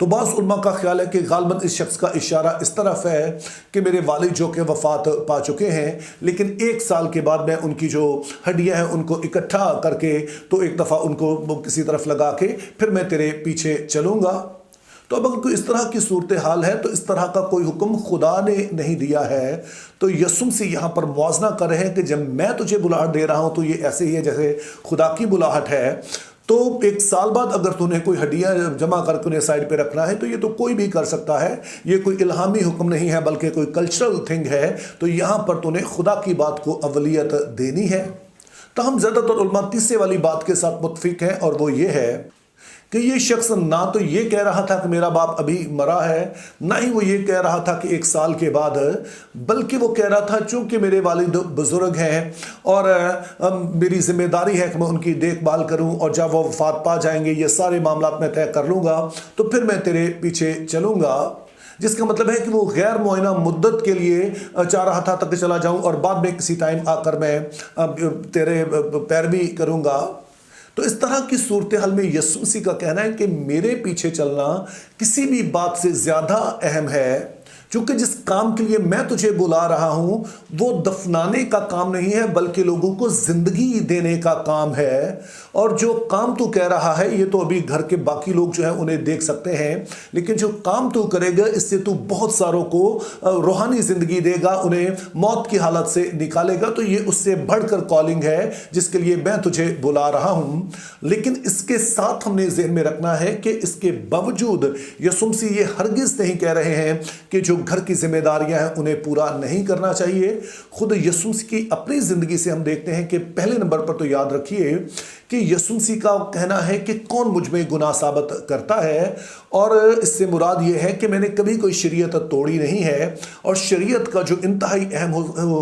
تو بعض علماء کا خیال ہے کہ غالباً اس شخص کا اشارہ اس طرف ہے کہ میرے والد جو کہ وفات پا چکے ہیں، لیکن 1 سال کے بعد میں ان کی جو ہڈیاں ہیں ان کو اکٹھا کر کے تو ایک دفعہ ان کو کسی طرف لگا کے پھر میں تیرے پیچھے چلوں گا۔ تو اب اگر کوئی اس طرح کی صورتحال ہے تو اس طرح کا کوئی حکم خدا نے نہیں دیا ہے۔ تو یسوع مسیح یہاں پر موازنہ کر رہے ہیں کہ جب میں تجھے بلاہٹ دے رہا ہوں تو یہ ایسے ہی ہے جیسے خدا کی بلاہٹ ہے۔ تو 1 سال بعد اگر تو نے کوئی ہڈیاں جمع کر کے انہیں سائڈ پہ رکھنا ہے تو یہ تو کوئی بھی کر سکتا ہے، یہ کوئی الہامی حکم نہیں ہے بلکہ کوئی کلچرل تھنگ ہے۔ تو یہاں پر تو نے خدا کی بات کو اولیت دینی ہے۔ تاہم زیادہ تر علماء تیسرے والی بات کے ساتھ متفق ہیں، اور وہ یہ ہے کہ یہ شخص نہ تو یہ کہہ رہا تھا کہ میرا باپ ابھی مرا ہے، نہ ہی وہ یہ کہہ رہا تھا کہ 1 سال کے بعد، بلکہ وہ کہہ رہا تھا چونکہ میرے والد بزرگ ہیں اور میری ذمہ داری ہے کہ میں ان کی دیکھ بھال کروں، اور جب وہ وفات پا جائیں گے یہ سارے معاملات میں طے کر لوں گا تو پھر میں تیرے پیچھے چلوں گا۔ جس کا مطلب ہے کہ وہ غیر معینہ مدت کے لیے چاہ رہا تھا تک چلا جاؤں اور بعد میں کسی ٹائم آ کر میں تیرے پیروی کروں گا۔ تو اس طرح کی صورتحال میں یسوع مسیح کا کہنا ہے کہ میرے پیچھے چلنا کسی بھی بات سے زیادہ اہم ہے، چونکہ جس کام کے لیے میں تجھے بلا رہا ہوں وہ دفنانے کا کام نہیں ہے بلکہ لوگوں کو زندگی دینے کا کام ہے۔ اور جو کام تو کہہ رہا ہے یہ تو ابھی گھر کے باقی لوگ جو ہیں انہیں دیکھ سکتے ہیں، لیکن جو کام تو کرے گا اس سے تو بہت ساروں کو روحانی زندگی دے گا، انہیں موت کی حالت سے نکالے گا۔ تو یہ اس سے بڑھ کر کالنگ ہے جس کے لیے میں تجھے بلا رہا ہوں۔ لیکن اس کے ساتھ ہم نے ذہن میں رکھنا ہے کہ اس کے باوجود یسوع مسیح یہ ہرگز نہیں کہہ رہے ہیں کہ جو گھر کی ذمہ داریاں ہیں انہیں پورا نہیں کرنا چاہیے۔ خود یسوع مسیح کی اپنی زندگی سے ہم دیکھتے ہیں کہ پہلے نمبر پر تو یاد رکھیے کہ یسوع مسیح کا کہنا ہے کہ کون مجھ میں گناہ ثابت کرتا ہے، اور اس سے مراد یہ ہے کہ میں نے کبھی کوئی شریعت توڑی نہیں ہے، اور شریعت کا جو انتہائی اہم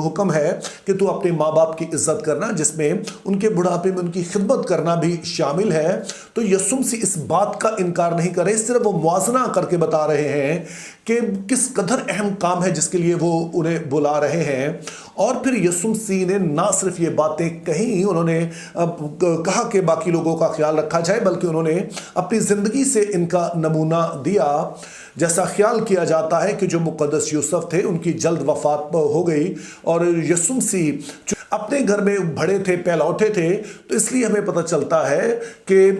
حکم ہے کہ تو اپنے ماں باپ کی عزت کرنا، جس میں ان کے بڑھاپے میں ان کی خدمت کرنا بھی شامل ہے۔ تو یسوع مسیح اس بات کا انکار نہیں کر رہے، صرف وہ موازنہ کر کے بتا رہے ہیں کہ کس قدر اہم کام ہے جس کے لیے وہ انہیں بلا رہے ہیں۔ اور پھر یسوع مسیح نے نہ صرف یہ باتیں کہیں، انہوں نے کہا کہ باقی لوگوں کا خیال رکھا جائے، بلکہ انہوں نے اپنی زندگی سے ان کا نمونہ دیا۔ جیسا خیال کیا جاتا ہے کہ جو مقدس یوسف تھے ان کی جلد وفات ہو گئی، اور یسوع مسیح اپنے گھر میں بڑے تھے، پہلوٹے تھے، تو اس لیے ہمیں پتہ چلتا ہے کہ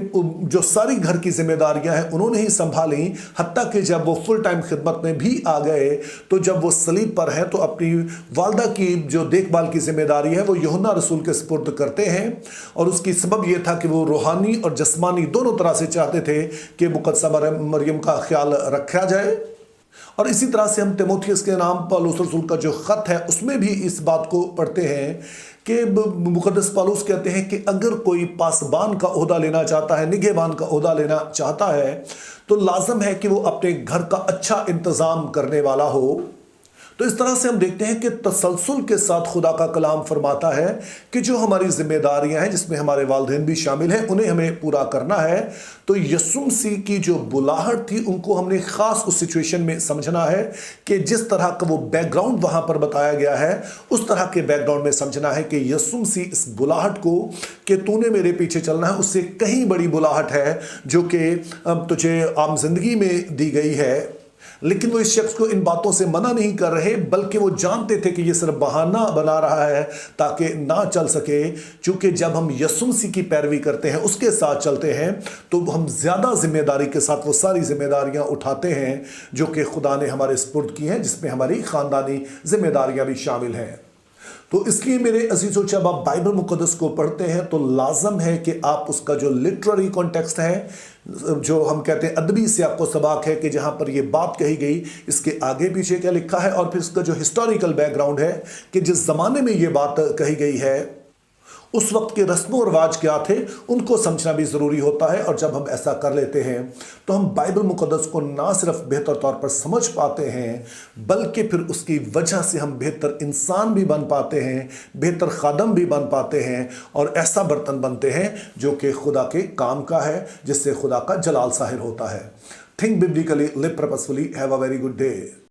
جو ساری گھر کی ذمہ داریاں ہیں انہوں نے ہی سنبھالیں، حتیٰ کہ جب وہ فل ٹائم خدمت میں بھی آ گئے تو جب وہ صلیب پر ہیں تو اپنی والدہ کی جو دیکھ بھال کی ذمہ داری ہے وہ یوحنا رسول کے سپرد کرتے ہیں، اور اس کی سبب یہ تھا کہ وہ روحانی اور جسمانی دونوں طرح سے چاہتے تھے کہ مقدسہ مریم کا خیال رکھا جائے۔ اور اسی طرح سے ہم تیموتھیوس کے نام پالوس رسول کا جو خط ہے اس میں بھی اس بات کو پڑھتے ہیں کہ مقدس پالوس کہتے ہیں کہ اگر کوئی پاسبان کا عہدہ لینا چاہتا ہے، نگہبان کا عہدہ لینا چاہتا ہے، تو لازم ہے کہ وہ اپنے گھر کا اچھا انتظام کرنے والا ہو۔ تو اس طرح سے ہم دیکھتے ہیں کہ تسلسل کے ساتھ خدا کا کلام فرماتا ہے کہ جو ہماری ذمہ داریاں ہیں جس میں ہمارے والدین بھی شامل ہیں انہیں ہمیں پورا کرنا ہے۔ تو یسوع مسیح کی جو بلاہٹ تھی ان کو ہم نے خاص اس سچویشن میں سمجھنا ہے کہ جس طرح کا وہ بیک گراؤنڈ وہاں پر بتایا گیا ہے اس طرح کے بیک گراؤنڈ میں سمجھنا ہے کہ یسوع مسیح اس بلاہٹ کو کہ تو نے میرے پیچھے چلنا ہے اس سے کہیں بڑی بلاہٹ ہے جو کہ تجھے عام زندگی میں دی گئی ہے۔ لیکن وہ اس شخص کو ان باتوں سے منع نہیں کر رہے، بلکہ وہ جانتے تھے کہ یہ صرف بہانہ بنا رہا ہے تاکہ نہ چل سکے، چونکہ جب ہم یسوع مسیح کی پیروی کرتے ہیں، اس کے ساتھ چلتے ہیں، تو ہم زیادہ ذمہ داری کے ساتھ وہ ساری ذمہ داریاں اٹھاتے ہیں جو کہ خدا نے ہمارے سپرد کی ہیں، جس میں ہماری خاندانی ذمہ داریاں بھی شامل ہیں۔ تو اس لیے میرے عزیزو جب آپ بائبل مقدس کو پڑھتے ہیں تو لازم ہے کہ آپ اس کا جو لٹرری کانٹیکسٹ ہے، جو ہم کہتے ہیں ادبی سے آپ کو سباق ہے کہ جہاں پر یہ بات کہی گئی اس کے آگے پیچھے کیا لکھا ہے، اور پھر اس کا جو ہسٹوریکل بیک گراؤنڈ ہے کہ جس زمانے میں یہ بات کہی گئی ہے اس وقت کے رسم و رواج کیا تھے ان کو سمجھنا بھی ضروری ہوتا ہے۔ اور جب ہم ایسا کر لیتے ہیں تو ہم بائبل مقدس کو نہ صرف بہتر طور پر سمجھ پاتے ہیں بلکہ پھر اس کی وجہ سے ہم بہتر انسان بھی بن پاتے ہیں، بہتر خادم بھی بن پاتے ہیں، اور ایسا برتن بنتے ہیں جو کہ خدا کے کام کا ہے، جس سے خدا کا جلال ظاہر ہوتا ہے۔ Think biblically, live purposefully. Have a very good day.